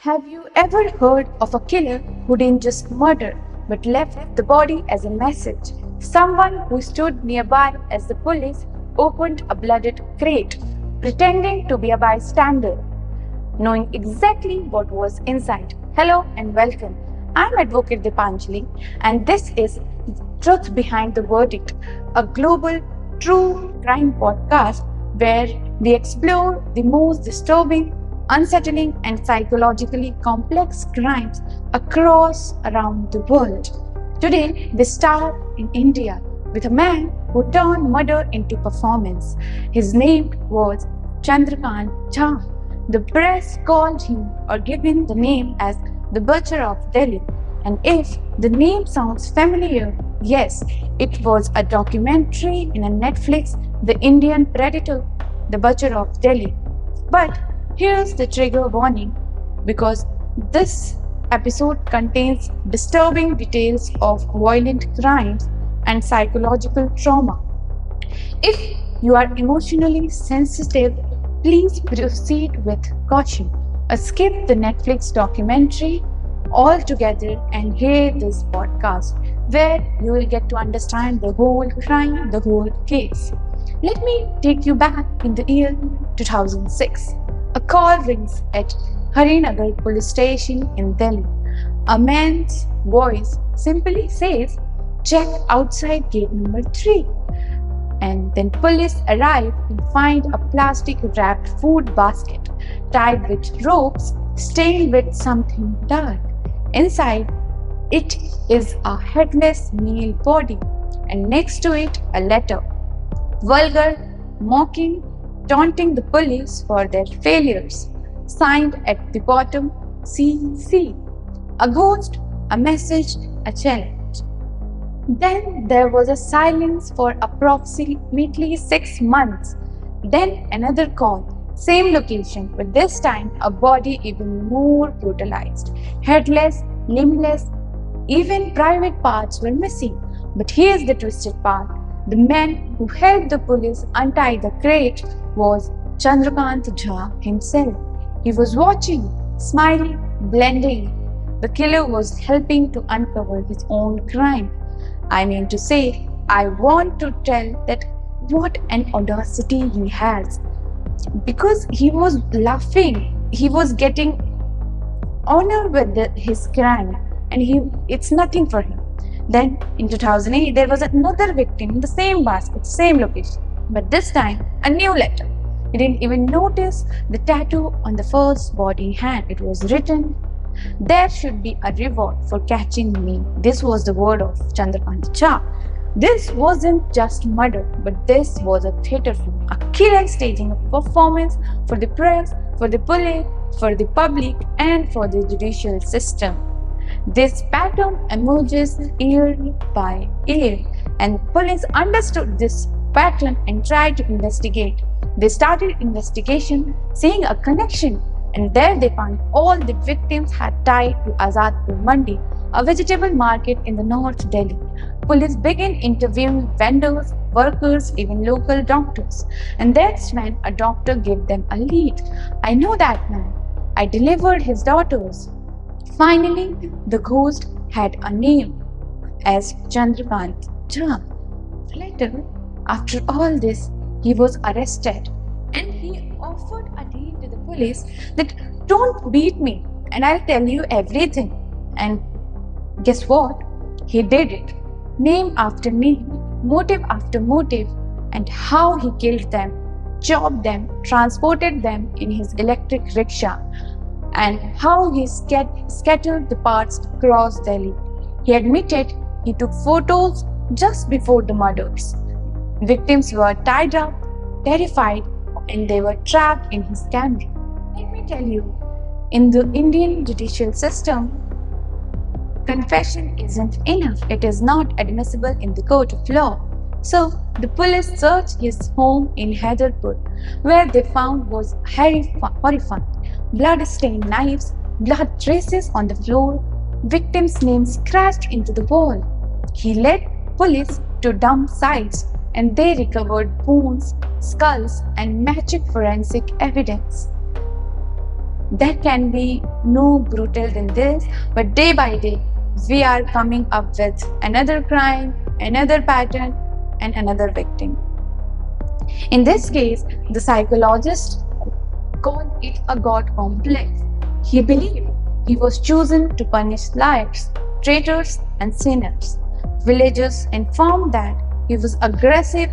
Have you ever heard of a killer who didn't just murder but left the body as a message? Someone who stood nearby as the police opened a blooded crate, pretending to be a bystander, knowing exactly what was inside. Hello and welcome. I'm Advocate Dipanjali, and this is Truth Behind the Verdict, a global true crime podcast where we explore the most disturbing, unsettling, and psychologically complex crimes across around the world. Today, we start in India with a man who turned murder into performance. His name was Chandrakant Jha. The press called him or given the name as the Butcher of Delhi. And if the name sounds familiar, yes, it was a documentary in a Netflix, The Indian Predator, The Butcher of Delhi. But here's the trigger warning, because this episode contains disturbing details of violent crimes and psychological trauma. If you are emotionally sensitive, please proceed with caution. Skip the Netflix documentary altogether and hear this podcast, where you will get to understand the whole crime, the whole case. Let me take you back in the year 2006. A call rings at Harinagar police station in Delhi. A man's voice simply says, "Check outside gate number 3." And then police arrive and find a plastic wrapped food basket tied with ropes stained with something dark. Inside it is a headless male body, and next to it a letter. Vulgar, mocking, taunting the police for their failures. Signed at the bottom, CC. A ghost, a message, a challenge. Then there was a silence for approximately 6 months. Then another call, same location, but this time a body even more brutalized. Headless, limbless, even private parts were missing. But here's the twisted part. The man who helped the police untie the crate was Chandrakant Jha himself. He was watching, smiling, blending. The killer was helping to uncover his own crime. I mean to say, I want to tell that what an audacity he has. Because he was laughing, he was getting honor with his crime, and it's nothing for him. Then in 2008, there was another victim in the same basket, same location, but this time a new letter. He didn't even notice the tattoo on the first body hand. It was written, "There should be a reward for catching me." This was the word of Chandrakant Jha. This wasn't just murder, but this was a theatre film, a killer staging a performance for the press, for the police, for the public, and for the judicial system. This pattern emerges year by year, and police understood this pattern and tried to investigate. They started investigation, seeing a connection, and there they found all the victims had tied to Azadpur Mandi, a vegetable market in the North Delhi. Police began interviewing vendors, workers, even local doctors, and that's when a doctor gave them a lead. "I know that man. I delivered his daughters." Finally, the ghost had a name, as Chandrakant Jha. Later, after all this, he was arrested, and he offered a deal to the police that, "Don't beat me and I'll tell you everything." And guess what? He did it. Name after name, motive after motive, and how he killed them, chopped them, transported them in his electric rickshaw, and how he scattered the parts across Delhi. He admitted he took photos just before the murders. Victims were tied up, terrified, and they were trapped in his camera. Let me tell you, in the Indian judicial system, confession isn't enough. It is not admissible in the court of law. So the police searched his home in Hyderabad, where they found was horrifying. Blood-stained knives, blood traces on the floor, victims' names scratched into the wall. He led police to dump sites, and they recovered bones, skulls, and magic forensic evidence that can be no brutal than this, but day by day, we are coming up with another crime, another pattern, and another victim. In this case, the psychologist called it a God complex. He believed he was chosen to punish liars, traitors, and sinners. Villagers informed that he was aggressive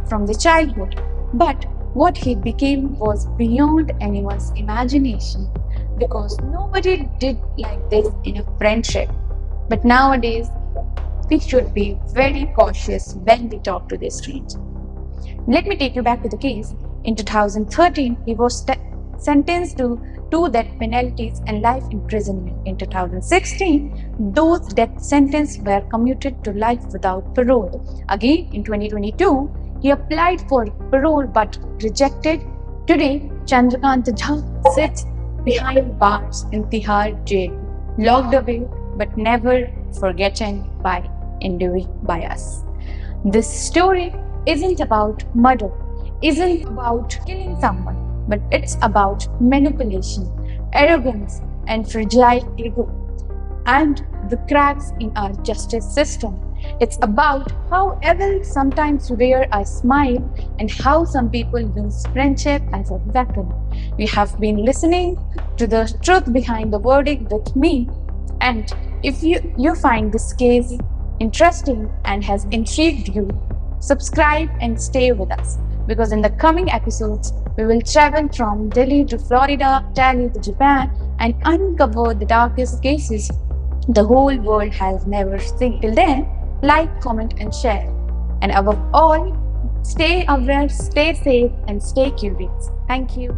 from the childhood, but what he became was beyond anyone's imagination because nobody did like this in a friendship. But nowadays, we should be very cautious when we talk to this stranger. Let me take you back to the case. In 2013, he was sentenced to 2 death penalties and life imprisonment. In 2016, those death sentences were commuted to life without parole. Again, in 2022, he applied for parole but rejected. Today, Chandrakant Jha sits behind bars in Tihar jail, locked away but never forgotten by us. This story isn't about murder, isn't about killing someone, but it's about manipulation, arrogance, and fragile ego, and the cracks in our justice system. It's about how evil sometimes wear a smile and how some people use friendship as a weapon. We have been listening to the truth behind the verdict with me, and if you find this case interesting and has intrigued you, subscribe and stay with us, because in the coming episodes, we will travel from Delhi to Florida, Italy to Japan, and uncover the darkest cases the whole world has never seen. Till then, like, comment, and share. And above all, stay aware, stay safe, and stay curious. Thank you.